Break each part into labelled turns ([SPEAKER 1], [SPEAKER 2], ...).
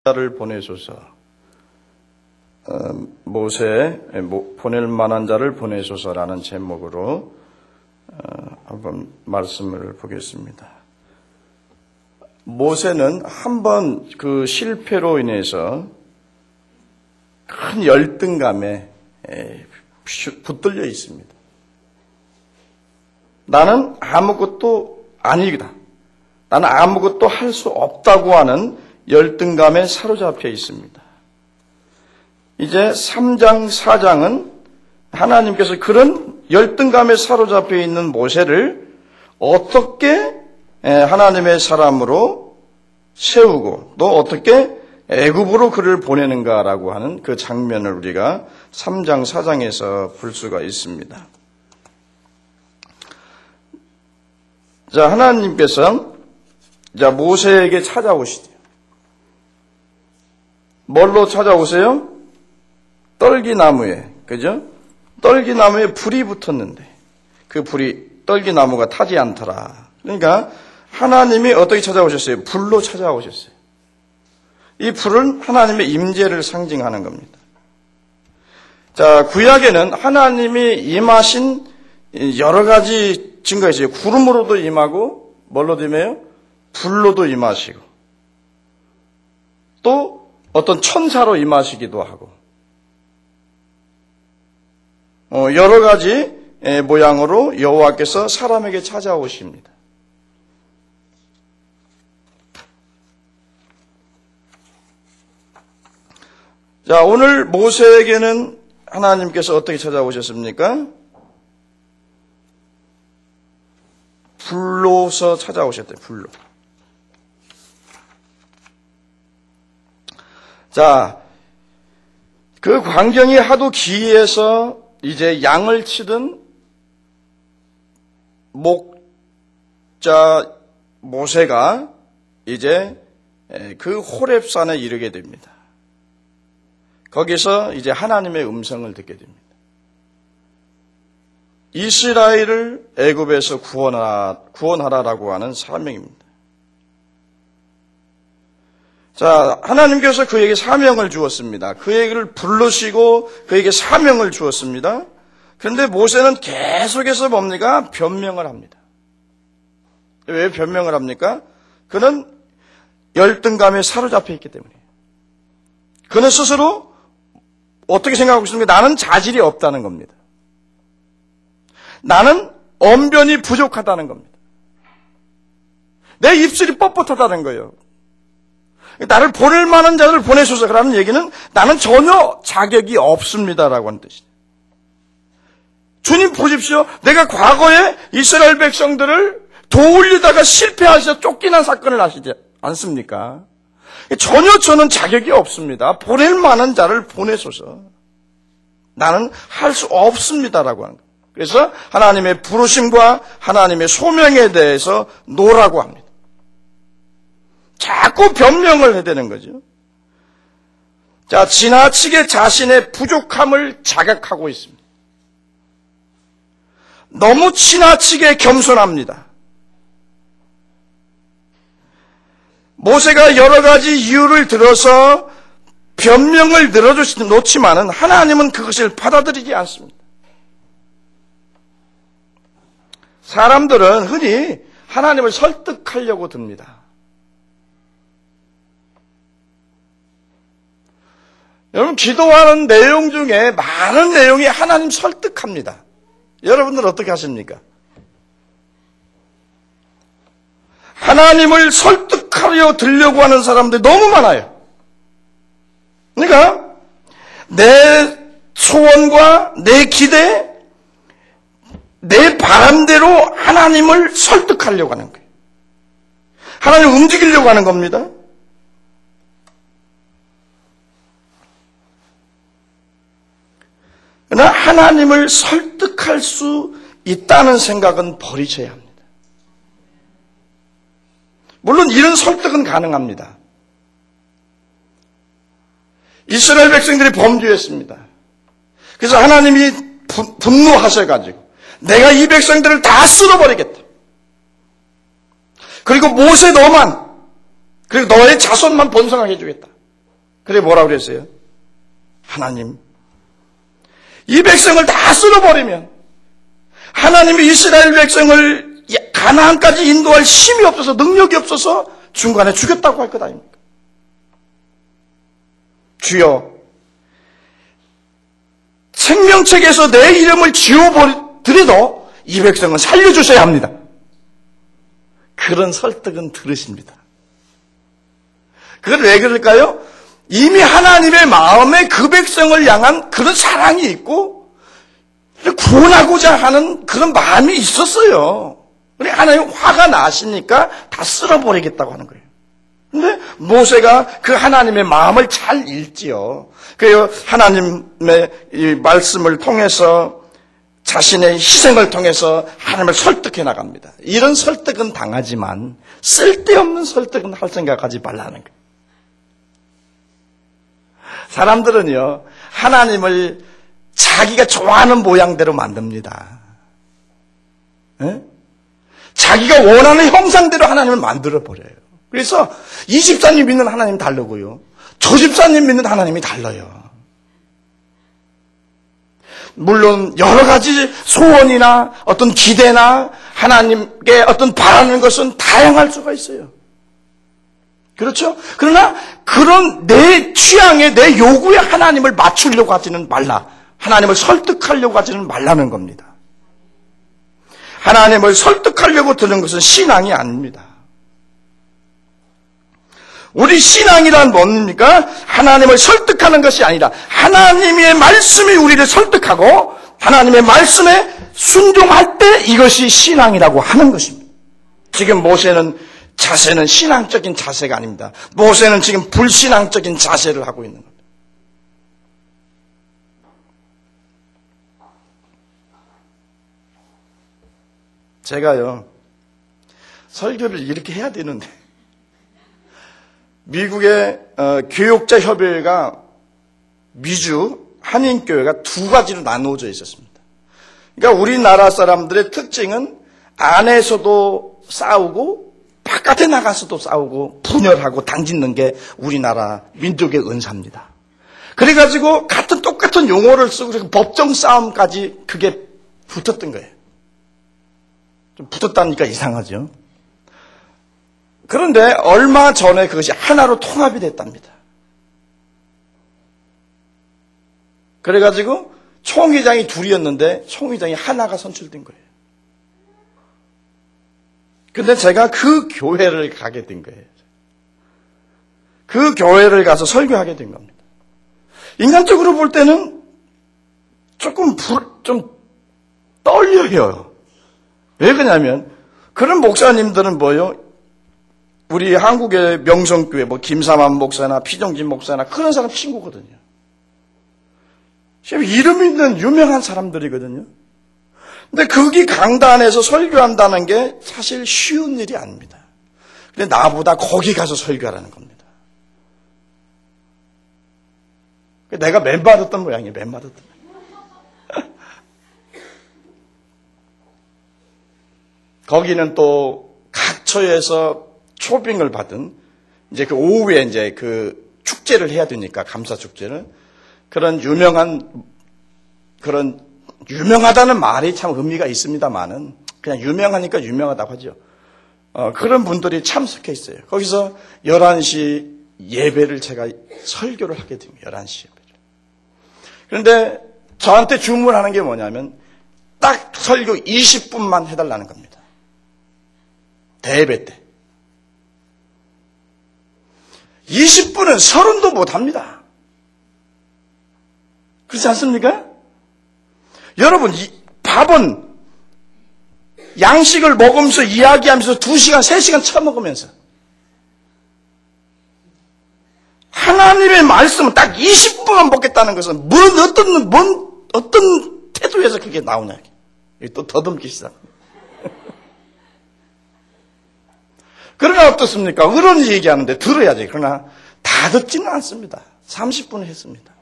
[SPEAKER 1] 자를 보내소서. 모세 보낼 만한 자를 보내소서라는 제목으로 한번 말씀을 보겠습니다. 모세는 한번 그 실패로 인해서 큰 열등감에 붙들려 있습니다. 나는 아무것도 아니다. 나는 아무것도 할 수 없다고 하는 열등감에 사로잡혀 있습니다. 이제 3장, 4장은 하나님께서 그런 열등감에 사로잡혀 있는 모세를 어떻게 하나님의 사람으로 세우고 또 어떻게 애굽으로 그를 보내는가라고 하는 그 장면을 우리가 3장, 4장에서 볼 수가 있습니다. 자, 하나님께서 모세에게 찾아오시죠. 뭘로 찾아오세요? 떨기나무에, 그죠? 떨기나무에 불이 붙었는데 그 불이 떨기나무가 타지 않더라. 그러니까 하나님이 어떻게 찾아오셨어요? 불로 찾아오셨어요. 이 불은 하나님의 임재를 상징하는 겁니다. 자, 구약에는 하나님이 임하신 여러 가지 증거가 있어요. 구름으로도 임하고 뭘로도 임해요? 불로도 임하시고 또 어떤 천사로 임하시기도 하고 여러 가지 모양으로 여호와께서 사람에게 찾아오십니다. 자, 오늘 모세에게는 하나님께서 어떻게 찾아오셨습니까? 불로서 찾아오셨대요. 불로. 자, 그 광경이 하도 기이해서 이제 양을 치던 목자 모세가 이제 그 호렙산에 이르게 됩니다. 거기서 이제 하나님의 음성을 듣게 됩니다. 이스라엘을 애굽에서 구원하라라고 하는 사명입니다. 자, 하나님께서 그에게 사명을 주었습니다. 그에게를 부르시고 그에게 사명을 주었습니다. 그런데 모세는 계속해서 뭡니까? 변명을 합니다. 왜 변명을 합니까? 그는 열등감에 사로잡혀 있기 때문이에요. 그는 스스로 어떻게 생각하고 있습니까? 나는 자질이 없다는 겁니다. 나는 언변이 부족하다는 겁니다. 내 입술이 뻣뻣하다는 거예요. 나를 보낼 만한 자를 보내소서라는 얘기는 나는 전혀 자격이 없습니다라고 하는 뜻이에요. 주님 보십시오. 내가 과거에 이스라엘 백성들을 도우려다가 실패하셔서 쫓기는 사건을 아시지 않습니까? 전혀 저는 자격이 없습니다. 보낼 만한 자를 보내소서. 나는 할 수 없습니다라고 하는 거예요. 그래서 하나님의 부르심과 하나님의 소명에 대해서 노라고 합니다. 자꾸 변명을 해야 되는 거죠. 자, 지나치게 자신의 부족함을 자각하고 있습니다. 너무 지나치게 겸손합니다. 모세가 여러 가지 이유를 들어서 변명을 놓지만은 하나님은 그것을 받아들이지 않습니다. 사람들은 흔히 하나님을 설득하려고 듭니다. 여러분, 기도하는 내용 중에 많은 내용이 하나님 설득합니다. 여러분들 어떻게 하십니까? 하나님을 설득하려 들려고 하는 사람들이 너무 많아요. 그러니까 내 소원과 내 기대, 내 바람대로 하나님을 설득하려고 하는 거예요. 하나님을 움직이려고 하는 겁니다. 그러나 하나님을 설득할 수 있다는 생각은 버리셔야 합니다. 물론 이런 설득은 가능합니다. 이스라엘 백성들이 범죄했습니다. 그래서 하나님이 분노하셔가지고 내가 이 백성들을 다 쓸어버리겠다. 그리고 모세 너만, 그리고 너의 자손만 번성하게 해주겠다. 그래 뭐라고 그랬어요? 하나님, 이 백성을 다 쓸어버리면 하나님이 이스라엘 백성을 가나안까지 인도할 힘이 없어서 능력이 없어서 중간에 죽였다고 할 것 아닙니까? 주여, 생명책에서 내 이름을 지워버리더라도 이 백성은 살려주셔야 합니다. 그런 설득은 들으십니다. 그건 왜 그럴까요? 이미 하나님의 마음에 그 백성을 향한 그런 사랑이 있고 구원하고자 하는 그런 마음이 있었어요. 그래 하나님 화가 나시니까 다 쓸어버리겠다고 하는 거예요. 근데 모세가 그 하나님의 마음을 잘 읽지요. 그래요, 하나님의 이 말씀을 통해서 자신의 희생을 통해서 하나님을 설득해 나갑니다. 이런 설득은 당하지만 쓸데없는 설득은 할 생각하지 말라는 거예요. 사람들은요, 하나님을 자기가 좋아하는 모양대로 만듭니다. 네? 자기가 원하는 형상대로 하나님을 만들어버려요. 그래서 이 집사님 믿는 하나님 다르고요, 저 집사님 믿는 하나님이 달라요. 물론 여러 가지 소원이나 어떤 기대나 하나님께 어떤 바라는 것은 다양할 수가 있어요. 그렇죠? 그러나 그런 내 취향에 내 요구에 하나님을 맞추려고 하지는 말라. 하나님을 설득하려고 하지는 말라는 겁니다. 하나님을 설득하려고 드는 것은 신앙이 아닙니다. 우리 신앙이란 뭡니까? 하나님을 설득하는 것이 아니라 하나님의 말씀이 우리를 설득하고 하나님의 말씀에 순종할 때 이것이 신앙이라고 하는 것입니다. 지금 모세는 자세는 신앙적인 자세가 아닙니다. 모세는 지금 불신앙적인 자세를 하고 있는 겁니다. 제가요, 설교를 이렇게 해야 되는데 미국의 교역자 협의회가 미주 한인교회가 두 가지로 나누어져 있었습니다. 그러니까 우리나라 사람들의 특징은 안에서도 싸우고 바깥에 나가서도 싸우고 분열하고 당짓는 게 우리나라 민족의 은사입니다. 그래가지고 똑같은 용어를 쓰고 법정 싸움까지 그게 붙었던 거예요. 좀 붙었다니까 이상하죠. 그런데 얼마 전에 그것이 하나로 통합이 됐답니다. 그래가지고 총회장이 둘이었는데 총회장이 하나가 선출된 거예요. 근데 제가 그 교회를 가게 된 거예요. 그 교회를 가서 설교하게 된 겁니다. 인간적으로 볼 때는 조금 좀 떨려요. 왜 그러냐면 그런 목사님들은 뭐요? 우리 한국의 명성교회 김삼환 목사나 피정진 목사나 그런 사람 친구거든요. 지금 이름 있는 유명한 사람들이거든요. 근데 거기 강단에서 설교한다는 게 사실 쉬운 일이 아닙니다. 근데 나보다 거기 가서 설교하라는 겁니다. 내가 맨받았던 모양이에요. 맨받았던. 거기는 또 각처에서 초빙을 받은 이제 그 오후에 이제 그 축제를 해야 되니까 감사 축제를 그런 유명하다는 말이 참 의미가 있습니다만은 그냥 유명하니까 유명하다고 하죠. 그런 분들이 참석해 있어요. 거기서 11시 예배를 제가 설교를 하게 됩니다. 11시 예배를. 그런데 저한테 주문하는 게 뭐냐면 딱 설교 20분만 해달라는 겁니다. 대예배 때. 20분은 서른도 못합니다. 그렇지 않습니까? 여러분, 밥은 양식을 먹으면서 이야기하면서 2시간, 3시간 처먹으면서 하나님의 말씀을 딱 20분만 먹겠다는 것은 어떤 태도에서 그게 나오냐. 또 더듬기 시작. 그러나 어떻습니까? 어른이 얘기하는데 들어야지. 그러나 다 듣지는 않습니다. 30분을 했습니다.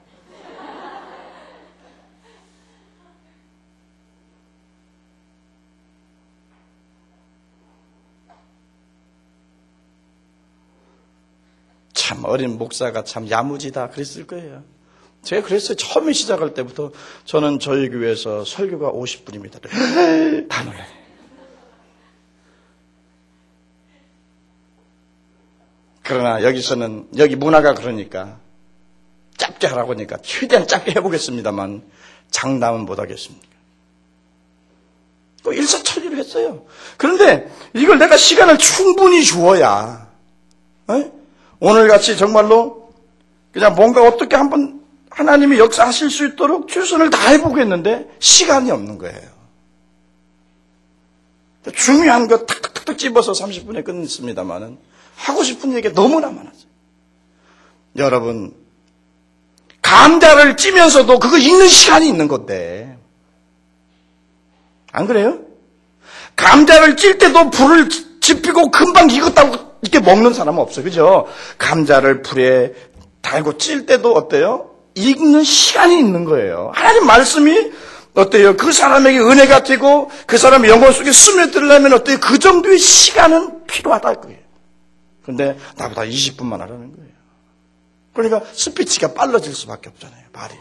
[SPEAKER 1] 참 어린 목사가 참 야무지다 그랬을 거예요. 제가 그랬어요. 처음에 시작할 때부터 저는 저희 교회에서 설교가 50분입니다. 다 놀라요. 그러나 여기서는 여기 문화가 그러니까 짧게 하라고 하니까 최대한 짧게 해보겠습니다만 장담은 못하겠습니다. 일사천리로 했어요. 그런데 이걸 내가 시간을 충분히 주어야 오늘같이 정말로 그냥 뭔가 어떻게 한번 하나님이 역사하실 수 있도록 최선을 다해보겠는데 시간이 없는 거예요. 중요한 거 탁탁탁 집어서 30분에 끝냈습니다만은 하고 싶은 얘기가 너무나 많았어요. 여러분, 감자를 찌면서도 그거 익는 시간이 있는 건데 안 그래요? 감자를 찔 때도 불을 지피고 금방 익었다고 이렇게 먹는 사람은 없어요. 그죠? 감자를 불에 달고 찔 때도 어때요? 익는 시간이 있는 거예요. 하나님 말씀이 어때요? 그 사람에게 은혜가 되고 그 사람의 영혼 속에 스며들려면 어때요? 그 정도의 시간은 필요하다 그거예요. 그런데 나보다 20분만 하라는 거예요. 그러니까 스피치가 빨라질 수밖에 없잖아요. 말이.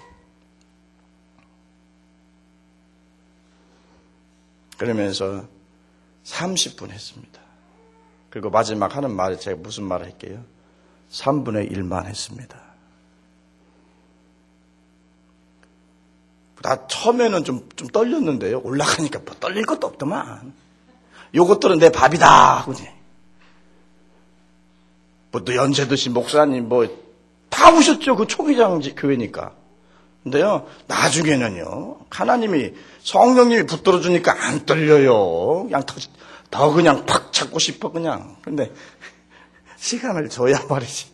[SPEAKER 1] 그러면서 30분 했습니다. 그리고 마지막 하는 말이 제가 무슨 말을 할게요? 3분의 1만 했습니다. 나 처음에는 좀 떨렸는데요. 올라가니까 뭐 떨릴 것도 없더만. 요것들은 내 밥이다. 그지? 뭐 또 연세드신 목사님 다 오셨죠. 그 초기장 교회니까. 근데요, 나중에는요, 하나님이 성령님이 붙들어 주니까 안 떨려요. 그냥 더 그냥 팍 찾고 싶어 그냥. 근데 시간을 줘야 말이지.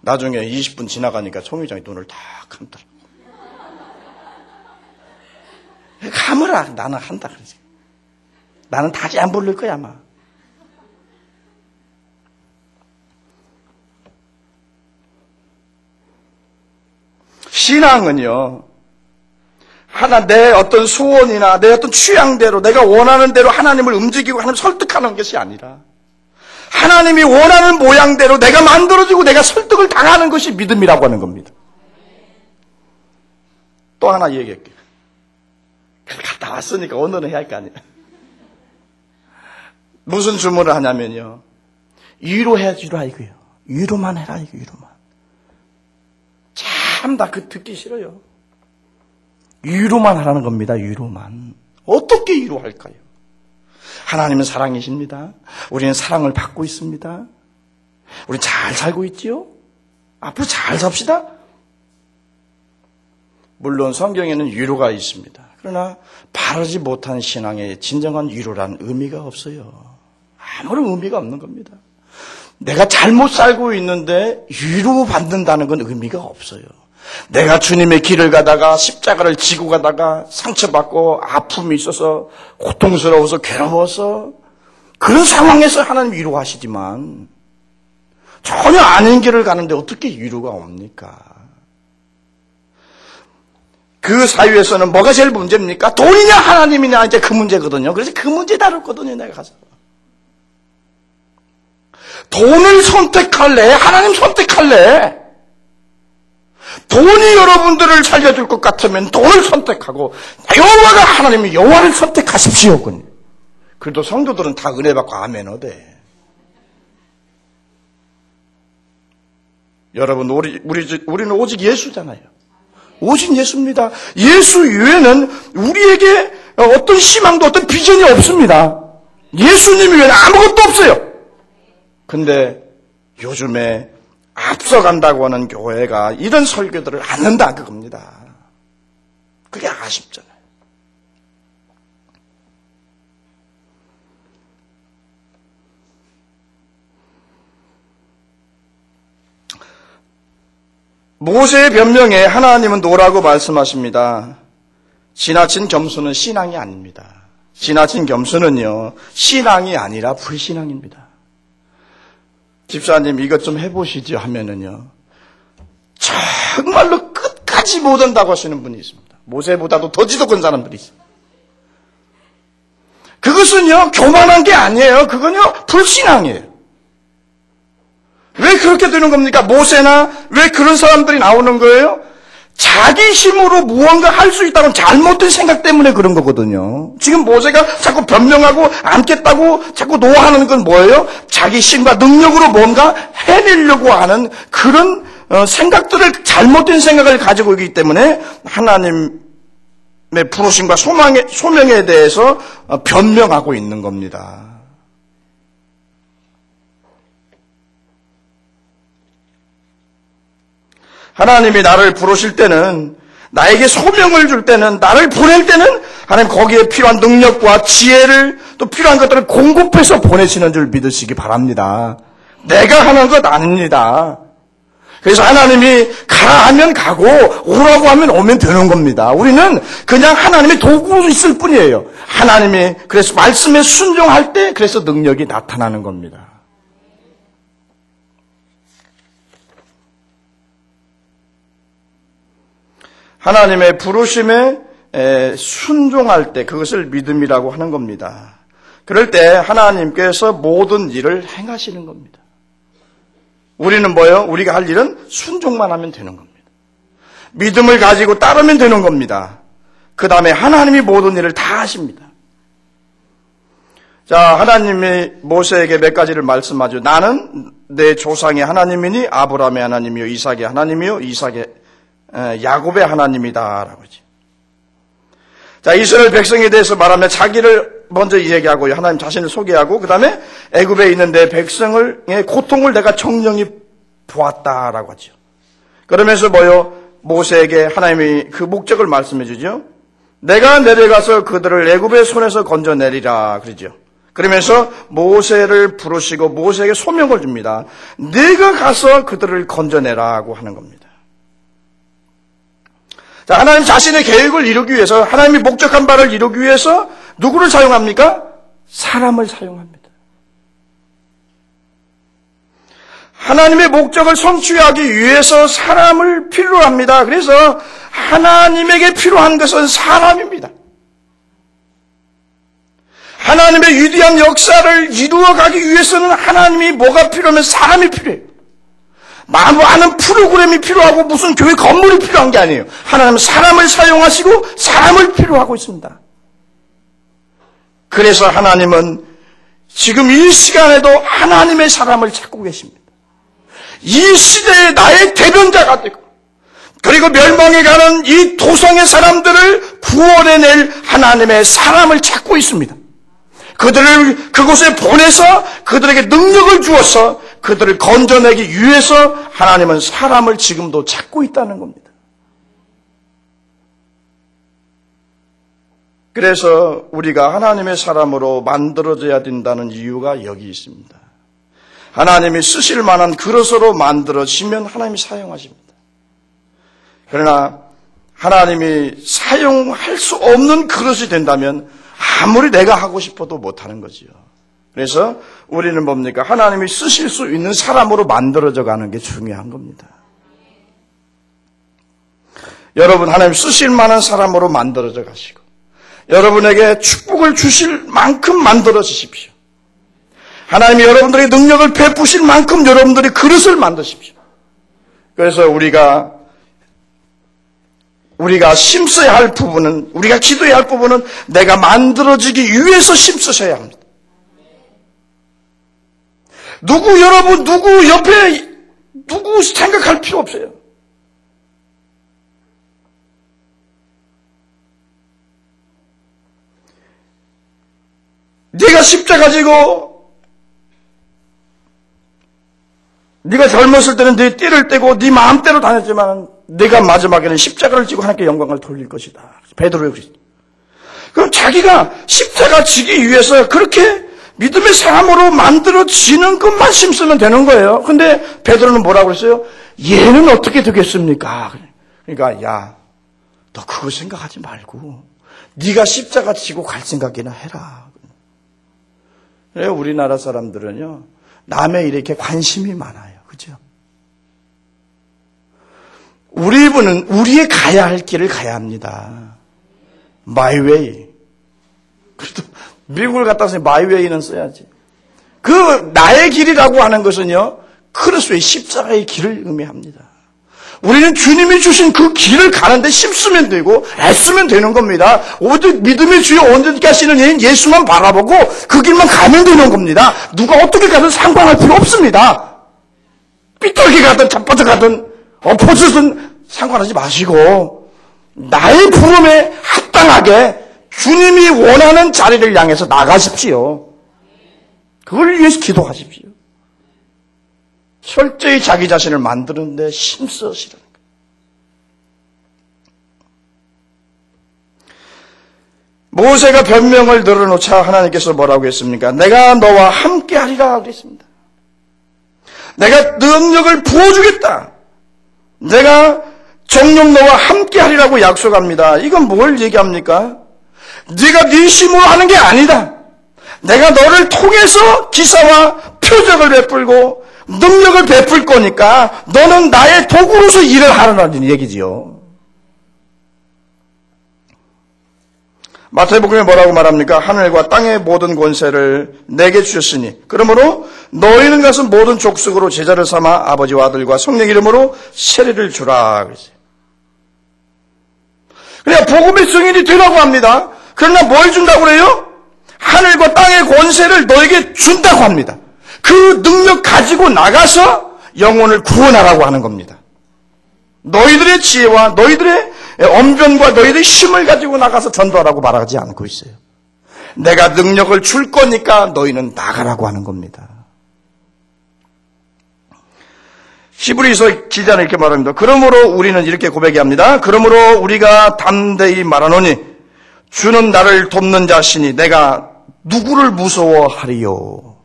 [SPEAKER 1] 나중에 20분 지나가니까 총회장이 눈을 다 감더라. 감으라. 나는 한다 그러지. 나는 다시 안 부를 거야 아마. 신앙은요, 내 어떤 소원이나 내 어떤 취향대로 내가 원하는 대로 하나님을 움직이고 하나님을 설득하는 것이 아니라 하나님이 원하는 모양대로 내가 만들어지고 내가 설득을 당하는 것이 믿음이라고 하는 겁니다. 또 하나 얘기할게요. 갔다 왔으니까 오늘은 해야 할 거 아니에요. 무슨 주문을 하냐면요, 위로해 주라 이거예요. 위로만 해라 이거. 위로만. 참 나 그 듣기 싫어요. 위로만 하라는 겁니다. 위로만. 어떻게 위로할까요? 하나님은 사랑이십니다. 우리는 사랑을 받고 있습니다. 우리 잘 살고 있지요? 앞으로 잘 삽시다. 물론 성경에는 위로가 있습니다. 그러나 바르지 못한 신앙의 진정한 위로란 의미가 없어요. 아무런 의미가 없는 겁니다. 내가 잘못 살고 있는데 위로받는다는 건 의미가 없어요. 내가 주님의 길을 가다가 십자가를 지고 가다가 상처받고 아픔이 있어서 고통스러워서 괴로워서 그런 상황에서 하나님 위로하시지만 전혀 아닌 길을 가는데 어떻게 위로가 옵니까? 그 사유에서는 뭐가 제일 문제입니까? 돈이냐 하나님이냐 이제 그 문제거든요. 그래서 그 문제 다뤘거든요. 내가 가서. 돈을 선택할래? 하나님 선택할래? 돈이 여러분들을 살려줄 것 같으면 돈을 선택하고 여호와가 하나님이 여호와를 선택하십시오. 그래도 성도들은 다 은혜 받고 아멘 어대. 여러분 우리는 오직 예수잖아요. 오직 예수입니다. 예수 외에는 우리에게 어떤 희망도 어떤 비전이 없습니다. 예수님 외에는 아무것도 없어요. 근데 요즘에 앞서간다고 하는 교회가 이런 설교들을 안 한다 그겁니다. 그게 아쉽잖아요. 모세의 변명에 하나님은 노라고 말씀하십니다. 지나친 겸손은 신앙이 아닙니다. 지나친 겸손은요, 신앙이 아니라 불신앙입니다. 집사님 이것 좀 해보시죠 하면은요, 정말로 끝까지 못 한다고 하시는 분이 있습니다. 모세보다도 더 지독한 사람들이 있어요. 그것은요 교만한 게 아니에요. 그건요 불신앙이에요. 왜 그렇게 되는 겁니까? 모세나 왜 그런 사람들이 나오는 거예요? 자기 힘으로 무언가 할 수 있다는 잘못된 생각 때문에 그런 거거든요. 지금 모세가 자꾸 변명하고 않겠다고 자꾸 노하는 건 뭐예요? 자기 힘과 능력으로 뭔가 해내려고 하는 그런 생각들을, 잘못된 생각을 가지고 있기 때문에 하나님의 부르심과 소명에 대해서 변명하고 있는 겁니다. 하나님이 나를 부르실 때는, 나에게 소명을 줄 때는, 나를 보낼 때는 하나님 거기에 필요한 능력과 지혜를, 또 필요한 것들을 공급해서 보내시는 줄 믿으시기 바랍니다. 내가 하는 것 아닙니다. 그래서 하나님이 가라 하면 가고 오라고 하면 오면 되는 겁니다. 우리는 그냥 하나님의 도구로 있을 뿐이에요. 하나님이 그래서 말씀에 순종할 때 그래서 능력이 나타나는 겁니다. 하나님의 부르심에 순종할 때 그것을 믿음이라고 하는 겁니다. 그럴 때 하나님께서 모든 일을 행하시는 겁니다. 우리는 뭐예요? 우리가 할 일은 순종만 하면 되는 겁니다. 믿음을 가지고 따르면 되는 겁니다. 그 다음에 하나님이 모든 일을 다 하십니다. 자, 하나님이 모세에게 몇 가지를 말씀하죠. 나는 내 조상의 하나님이니 아브라함의 하나님이요 이삭의 하나님이요 야곱의 하나님이다 라고 하죠. 자, 이스라엘 백성에 대해서 말하면 자기를 먼저 이야기하고 하나님 자신을 소개하고 그 다음에 애굽에 있는 내 백성의 고통을 내가 정령히 보았다라고 하죠. 그러면서 뭐요? 모세에게 하나님이 그 목적을 말씀해 주죠. 내가 내려가서 그들을 애굽의 손에서 건져내리라 그러죠. 그러면서 모세를 부르시고 모세에게 소명을 줍니다. 네가 가서 그들을 건져내라고 하는 겁니다. 자, 하나님 자신의 계획을 이루기 위해서, 하나님이 목적한 바를 이루기 위해서 누구를 사용합니까? 사람을 사용합니다. 하나님의 목적을 성취하기 위해서 사람을 필요로 합니다. 그래서 하나님에게 필요한 것은 사람입니다. 하나님의 위대한 역사를 이루어가기 위해서는 하나님이 뭐가 필요하면 사람이 필요해요. 많은 프로그램이 필요하고 무슨 교회 건물이 필요한 게 아니에요. 하나님은 사람을 사용하시고 사람을 필요하고 있습니다. 그래서 하나님은 지금 이 시간에도 하나님의 사람을 찾고 계십니다. 이 시대에 나의 대변자가 되고 그리고 멸망에 가는 이 도성의 사람들을 구원해낼 하나님의 사람을 찾고 있습니다. 그들을 그곳에 보내서 그들에게 능력을 주어서 그들을 건져내기 위해서 하나님은 사람을 지금도 찾고 있다는 겁니다. 그래서 우리가 하나님의 사람으로 만들어져야 된다는 이유가 여기 있습니다. 하나님이 쓰실 만한 그릇으로 만들어지면 하나님이 사용하십니다. 그러나 하나님이 사용할 수 없는 그릇이 된다면 아무리 내가 하고 싶어도 못하는 거지요. 그래서 우리는 뭡니까? 하나님이 쓰실 수 있는 사람으로 만들어져 가는 게 중요한 겁니다. 여러분, 하나님 쓰실 만한 사람으로 만들어져 가시고 여러분에게 축복을 주실 만큼 만들어지십시오. 하나님이 여러분들에게 능력을 베푸실 만큼 여러분들이 그릇을 만드십시오. 그래서 우리가 힘써야 할 부분은, 우리가 기도해야 할 부분은 내가 만들어지기 위해서 힘쓰셔야 합니다. 누구 옆에, 누구 생각할 필요 없어요. 네가 십자가 지고, 네가 젊었을 때는 네 띠를 떼고 네 마음대로 다녔지만 네가 마지막에는 십자가를 지고 하나님께 영광을 돌릴 것이다. 베드로의 그리스도. 그럼 자기가 십자가 지기 위해서 그렇게 믿음의 사람으로 만들어지는 것만 힘쓰면 되는 거예요. 근데 베드로는 뭐라고 그랬어요? 얘는 어떻게 되겠습니까? 그러니까 야, 너 그거 생각하지 말고 네가 십자가 지고 갈 생각이나 해라. 그래, 우리나라 사람들은요, 남의 일에 이렇게 관심이 많아요. 그죠? 우리는 우리의 가야 할 길을 가야 합니다. My way. 그래도 미국을 갔다 와서 My way는 써야지. 그 나의 길이라고 하는 것은요, 그리스도의 십자가의 길을 의미합니다. 우리는 주님이 주신 그 길을 가는데 힘쓰면 되고 애쓰면 되는 겁니다. 오직 믿음의 주여 온전케 하시는 이인 예수만 바라보고 그 길만 가면 되는 겁니다. 누가 어떻게 가든 상관할 필요 없습니다. 삐뚤게 가든 자빠져 가든 엎어져든 상관하지 마시고 나의 부름에 합당하게 주님이 원하는 자리를 향해서 나가십시오. 그걸 위해서 기도하십시오. 철저히 자기 자신을 만드는데 힘쓰시라는 거예요. 모세가 변명을 늘어놓자 하나님께서 뭐라고 했습니까? 내가 너와 함께 하리라 그랬습니다. 내가 능력을 부어주겠다. 내가 정녕 너와 함께 하리라고 약속합니다. 이건 뭘 얘기합니까? 네가 네 힘으로 하는 게 아니다. 내가 너를 통해서 기사와 표적을 베풀고 능력을 베풀 거니까 너는 나의 도구로서 일을 하라는 얘기지요. 마태복음에 뭐라고 말합니까? 하늘과 땅의 모든 권세를 내게 주셨으니 그러므로 너희는 가서 모든 족속으로 제자를 삼아 아버지와 아들과 성령 이름으로 세례를 주라 그랬어요. 그냥 복음의 증인이 되라고 합니다. 그러나 뭘 준다고 그래요? 하늘과 땅의 권세를 너에게 준다고 합니다. 그 능력 가지고 나가서 영혼을 구원하라고 하는 겁니다. 너희들의 지혜와 너희들의 언변과 너희들의 힘을 가지고 나가서 전도하라고 말하지 않고 있어요. 내가 능력을 줄 거니까 너희는 나가라고 하는 겁니다. 히브리서 기자는 이렇게 말합니다. 그러므로 우리는 이렇게 고백합니다. 그러므로 우리가 담대히 말하노니 주는 나를 돕는 자시니 내가 누구를 무서워하리요?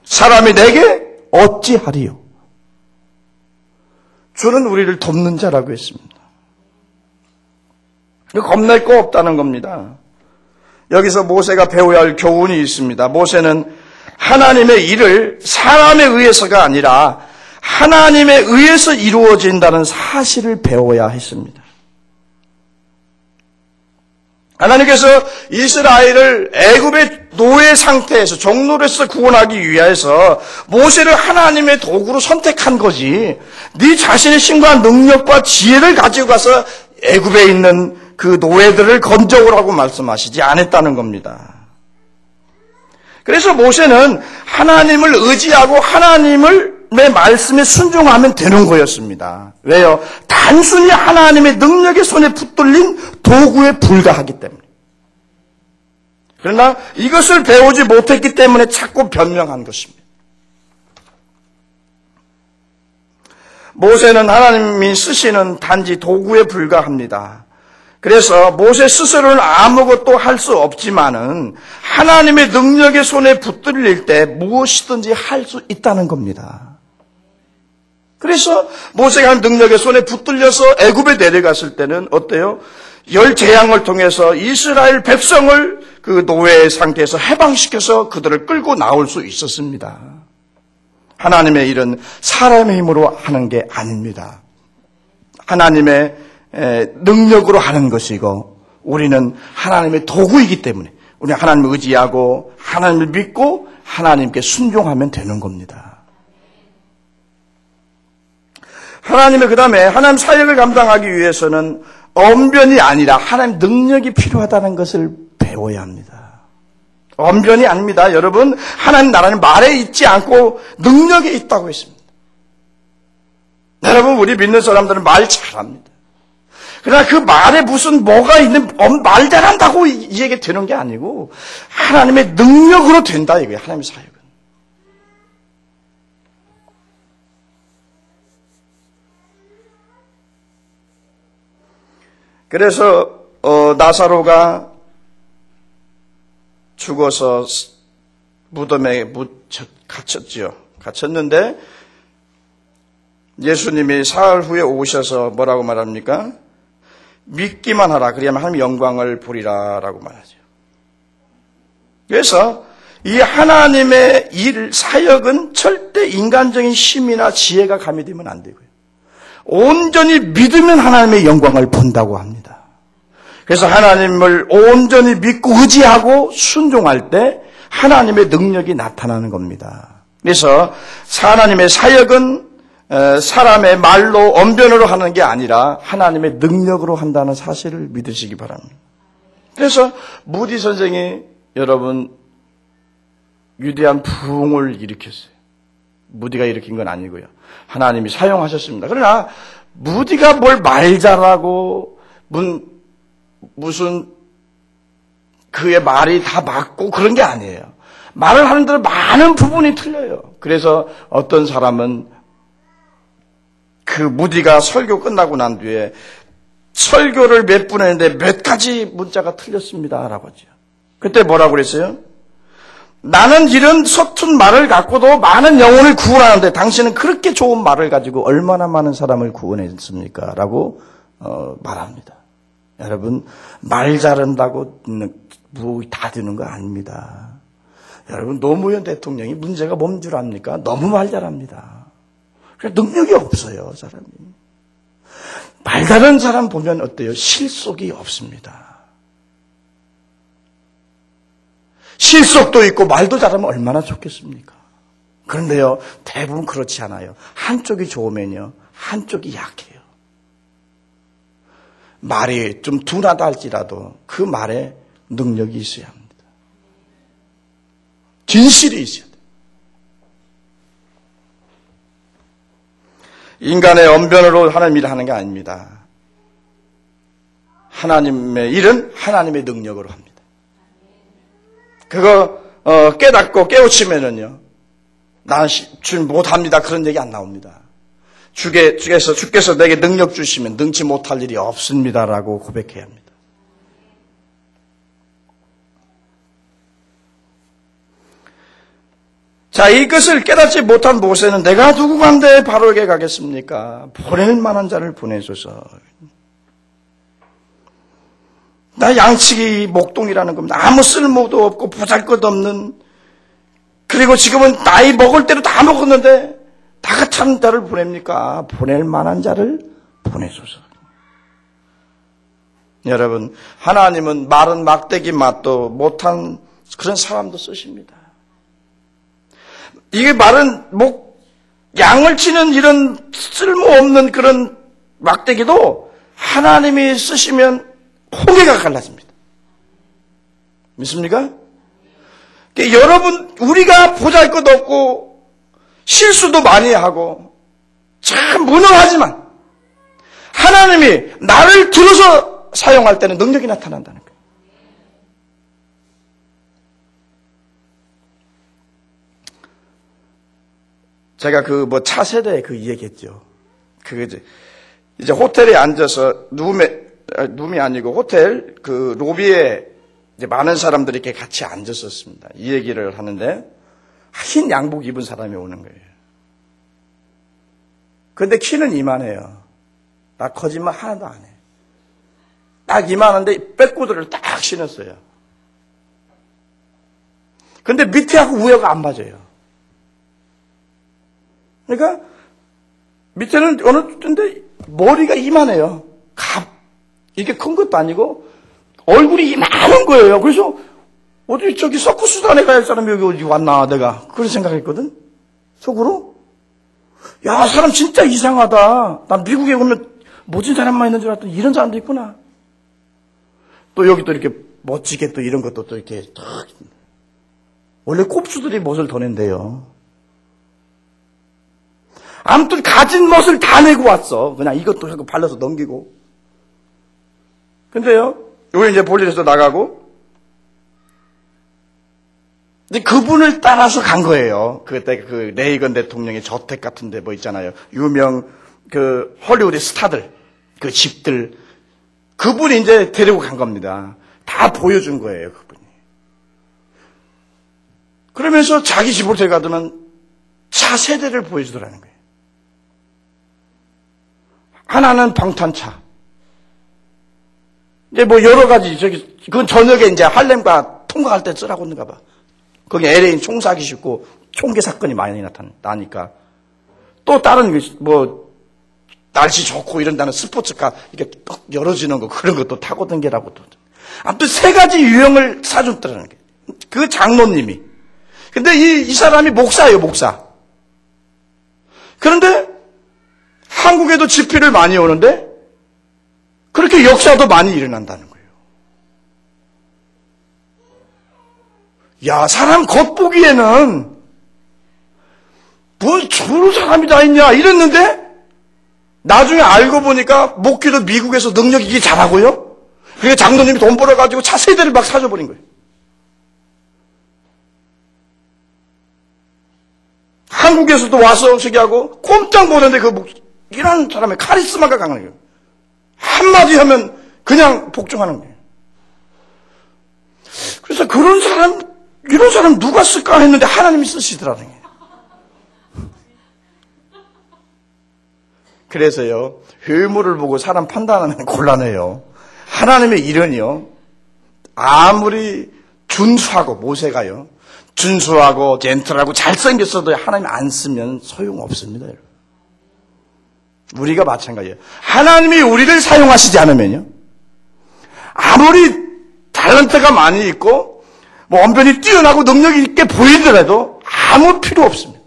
[SPEAKER 1] 사람이 내게 어찌하리요? 주는 우리를 돕는 자라고 했습니다. 겁낼 거 없다는 겁니다. 여기서 모세가 배워야 할 교훈이 있습니다. 모세는 하나님의 일을 사람에 의해서가 아니라 하나님에 의해서 이루어진다는 사실을 배워야 했습니다. 하나님께서 이스라엘을 애굽의 노예 상태에서 종노릇에서 구원하기 위해서 모세를 하나님의 도구로 선택한 거지 네 자신의 힘과 능력과 지혜를 가지고 가서 애굽에 있는 그 노예들을 건져오라고 말씀하시지 않았다는 겁니다. 그래서 모세는 하나님을 의지하고 하나님의 말씀에 순종하면 되는 거였습니다. 왜요? 단순히 하나님의 능력의 손에 붙들린 도구에 불과하기 때문에. 그러나 이것을 배우지 못했기 때문에 자꾸 변명한 것입니다. 모세는 하나님이 쓰시는 단지 도구에 불과합니다. 그래서 모세 스스로는 아무것도 할 수 없지만은 하나님의 능력의 손에 붙들릴 때 무엇이든지 할 수 있다는 겁니다. 그래서 모세가 능력의 손에 붙들려서 애굽에 내려갔을 때는 어때요? 10재앙을 통해서 이스라엘 백성을 그 노예 상태에서 해방시켜서 그들을 끌고 나올 수 있었습니다. 하나님의 일은 사람의 힘으로 하는 게 아닙니다. 하나님의 능력으로 하는 것이고 우리는 하나님의 도구이기 때문에 우리는 하나님을 의지하고 하나님을 믿고 하나님께 순종하면 되는 겁니다. 하나님의 그 다음에 하나님 사역을 감당하기 위해서는 언변이 아니라 하나님 능력이 필요하다는 것을 배워야 합니다. 언변이 아닙니다. 여러분 하나님 나라는 말에 있지 않고 능력에 있다고 했습니다. 여러분 우리 믿는 사람들은 말 잘합니다. 그러나 그 말에 무슨 뭐가 있는 말 잘한다고 이 얘기 되는 게 아니고 하나님의 능력으로 된다 이거예요. 하나님의 사역은. 그래서 나사로가 죽어서 무덤에 갇혔지요. 갇혔는데 예수님이 사흘 후에 오셔서 뭐라고 말합니까? 믿기만 하라. 그리하면 하나님의 영광을 보리라라고 말하죠. 그래서 이 하나님의 일, 사역은 절대 인간적인 힘이나 지혜가 가미되면 안 되고요. 온전히 믿으면 하나님의 영광을 본다고 합니다. 그래서 하나님을 온전히 믿고 의지하고 순종할 때 하나님의 능력이 나타나는 겁니다. 그래서 하나님의 사역은 사람의 말로 언변으로 하는 게 아니라 하나님의 능력으로 한다는 사실을 믿으시기 바랍니다. 그래서 무디 선생이 여러분 위대한 부흥을 일으켰어요. 무디가 일으킨 건 아니고요. 하나님이 사용하셨습니다. 그러나 무디가 뭘 말 잘하고 무슨 그의 말이 다 맞고 그런 게 아니에요. 말을 하는 대로 많은 부분이 틀려요. 그래서 어떤 사람은 그 무디가 설교 끝나고 난 뒤에 설교를 몇 분 했는데 몇 가지 문자가 틀렸습니다라고 하죠. 그때 뭐라고 그랬어요? 나는 이런 서툰 말을 갖고도 많은 영혼을 구원하는데 당신은 그렇게 좋은 말을 가지고 얼마나 많은 사람을 구원했습니까? 라고 말합니다. 여러분, 말 잘한다고 뭐 다 되는 거 아닙니다. 여러분, 노무현 대통령이 문제가 뭔 줄 압니까? 너무 말 잘합니다. 능력이 없어요, 사람이. 말 잘하는 사람 보면 어때요? 실속이 없습니다. 실속도 있고 말도 잘하면 얼마나 좋겠습니까? 그런데요, 대부분 그렇지 않아요. 한쪽이 좋으면요, 한쪽이 약해요. 말이 좀 둔하다 할지라도 그 말에 능력이 있어야 합니다. 진실이 있어야 돼요. 인간의 언변으로 하나님 일을 하는 게 아닙니다. 하나님의 일은 하나님의 능력으로 합니다. 그거 깨닫고 깨우치면은요, 나는 못합니다. 그런 얘기 안 나옵니다. 주께서 내게 능력 주시면 능치 못할 일이 없습니다라고 고백해야 합니다. 자, 이것을 깨닫지 못한 모세는 내가 누구간데 바로에게 가겠습니까? 보낼 만한 자를 보내소서. 나 양치기 목동이라는 겁니다. 아무 쓸모도 없고 보잘것없는, 그리고 지금은 나이 먹을 대로 다 먹었는데 다 같은 자를 보냅니까? 보낼 만한 자를 보내소서. 여러분, 하나님은 마른 막대기 맛도 못한 그런 사람도 쓰십니다. 이게 마른 양을 치는 이런 쓸모없는 그런 막대기도 하나님이 쓰시면 홍해가 갈라집니다. 믿습니까? 그러니까 여러분, 우리가 보잘것없고 실수도 많이 하고 참 무능하지만 하나님이 나를 들어서 사용할 때는 능력이 나타난다는 거예요. 제가 차세대 얘기했죠. 이제 호텔에 앉아서 룸이 아니고 호텔 로비에 이제 많은 사람들이 이렇게 같이 앉았었습니다. 이 얘기를 하는데 흰 양복 입은 사람이 오는 거예요. 근데 키는 이만해요. 나 거짓말 하나도 안 해. 딱 이만한데 백구들을 딱 신었어요. 근데 밑에하고 위에가 안 맞아요. 그러니까 밑에는 어느 정도인데 머리가 이만해요. 이게 큰 것도 아니고 얼굴이 이만한 거예요. 그래서 어디 서커스단에 가야 할 사람이 여기 왔나 내가 그런 생각했거든. 속으로. 야, 사람 진짜 이상하다. 난 미국에 오면 멋진 사람만 있는 줄 알았더니 이런 사람도 있구나. 또 여기 또 이렇게 멋지게 또 이런 것도 또 이렇게 원래 꼽수들이 멋을 더 낸대요. 아무튼 가진 멋을 다 내고 왔어. 그냥 이것도 하고 발라서 넘기고. 근데요, 우리 이제 볼일에서 나가고, 근데 그분을 따라서 간 거예요. 그때 레이건 대통령의 저택 같은 데 있잖아요. 유명 헐리우드 스타들, 집들. 그분이 이제 데리고 간 겁니다. 다 보여준 거예요, 그분이. 그러면서 자기 집으로 데려가더만 차세대를 보여주더라는 거예요. 하나는 방탄차. 이제 여러 가지, 그건 저녁에 이제 할렘과 통과할 때 쓰라고 했는가 봐. 거기 LA는 총사기 쉽고 총기 사건이 많이 나니까. 또 다른, 날씨 좋고 이런다는 스포츠카, 이렇게 딱 열어지는 거, 그런 것도 타고 댕기라고 또. 아무튼 세 가지 유형을 사줬더라는 거예요. 그 장로님이. 근데 이 사람이 목사예요, 목사. 그런데 한국에도 집회를 많이 오는데 그렇게 역사도 많이 일어난다는 거예요. 야, 사람 겉보기에는 뭐 저런 사람이 다 있냐 이랬는데 나중에 알고 보니까 목회도 미국에서 능력 있게 잘하고요. 그게 장로님이 돈 벌어가지고 차 세대를 막 사줘버린 거예요. 한국에서도 와서 저기 하고 꼼짝 못하는데 이런 사람의 카리스마가 강한 거예요. 한마디 하면 그냥 복종하는 거예요. 그래서 이런 사람 누가 쓸까 했는데 하나님이 쓰시더라는 거예요. 그래서요, 외모를 보고 사람 판단하는 건 곤란해요. 하나님의 일은요, 아무리 준수하고, 모세가요, 준수하고, 젠틀하고, 잘생겼어도 하나님 안 쓰면 소용없습니다, 여러분. 우리가 마찬가지예요. 하나님이 우리를 사용하시지 않으면요, 아무리 탤런트가 많이 있고, 언변이 뛰어나고 능력이 있게 보이더라도 아무 필요 없습니다.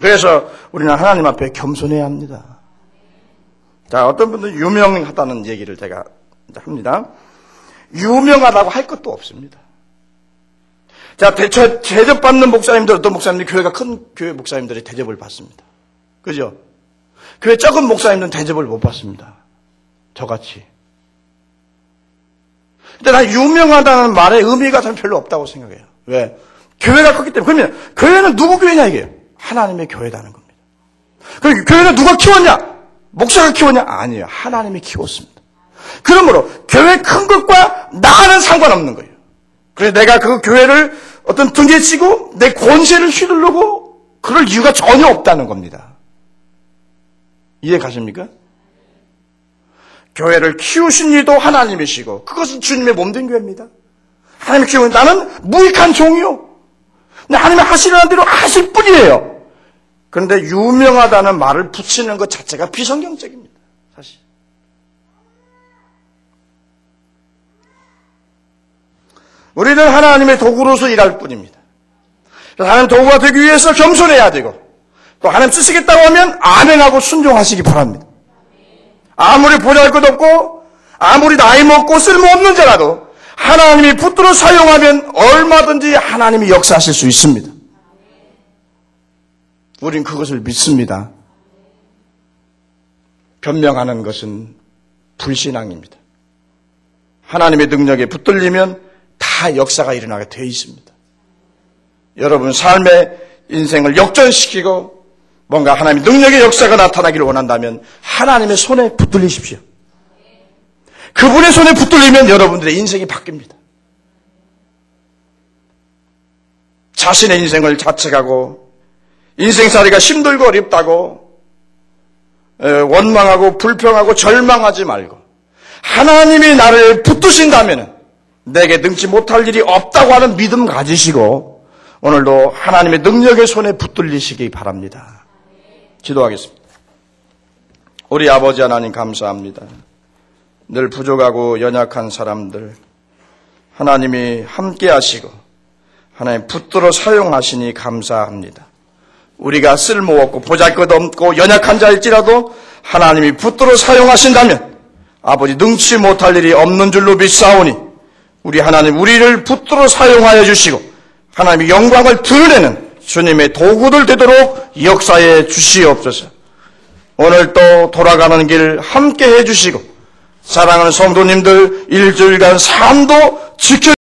[SPEAKER 1] 그래서 우리는 하나님 앞에 겸손해야 합니다. 자, 어떤 분들은 유명하다는 얘기를 제가 합니다. 유명하다고 할 것도 없습니다. 자, 대접받는 목사님들, 어떤 목사님들이 교회가 큰 교회 목사님들이 대접을 받습니다. 그죠? 교회 적은 목사님들은 대접을 못 받습니다. 저같이. 근데 난 유명하다는 말의 의미가 참 별로 없다고 생각해요. 왜? 교회가 컸기 때문에. 그러면 교회는 누구 교회냐 이게요? 하나님의 교회라는 겁니다. 그럼 교회는 누가 키웠냐? 목사가 키웠냐? 아니에요. 하나님이 키웠습니다. 그러므로 교회 큰 것과 나는 상관없는 거예요. 그래서 내가 그 교회를 어떤 등에 치고 내 권세를 휘두르고 그럴 이유가 전혀 없다는 겁니다. 이해 가십니까? 교회를 키우신 이도 하나님이시고 그것은 주님의 몸된 교회입니다. 하나님이 키우는 나는 무익한 종이요. 하나님이 하시려는 대로 하실 뿐이에요. 그런데 유명하다는 말을 붙이는 것 자체가 비성경적입니다. 사실. 우리는 하나님의 도구로서 일할 뿐입니다. 하나님 도구가 되기 위해서 겸손해야 되고 또 하나님 쓰시겠다고 하면 아멘하고 순종하시기 바랍니다. 아무리 보잘것없고 아무리 나이 먹고 쓸모없는 자라도 하나님이 붙들어 사용하면 얼마든지 하나님이 역사하실 수 있습니다. 우린 그것을 믿습니다. 변명하는 것은 불신앙입니다. 하나님의 능력에 붙들리면 다 역사가 일어나게 되어 있습니다. 여러분 삶의 인생을 역전시키고 뭔가 하나님의 능력의 역사가 나타나기를 원한다면 하나님의 손에 붙들리십시오. 그분의 손에 붙들리면 여러분들의 인생이 바뀝니다. 자신의 인생을 자책하고 인생살이가 힘들고 어렵다고 원망하고 불평하고 절망하지 말고 하나님이 나를 붙드신다면 내게 능치 못할 일이 없다고 하는 믿음 가지시고 오늘도 하나님의 능력의 손에 붙들리시기 바랍니다. 기도하겠습니다. 우리 아버지 하나님 감사합니다. 늘 부족하고 연약한 사람들 하나님이 함께 하시고 하나님 붙들어 사용하시니 감사합니다. 우리가 쓸모없고 보잘것없고 연약한 자일지라도 하나님이 붙들어 사용하신다면 아버지 능치 못할 일이 없는 줄로 믿사오니 우리 하나님 우리를 붙들어 사용하여 주시고 하나님의 영광을 드러내는 주님의 도구들 되도록 역사해 주시옵소서. 오늘 또 돌아가는 길 함께 해주시고 사랑하는 성도님들 일주일간 삶도 지켜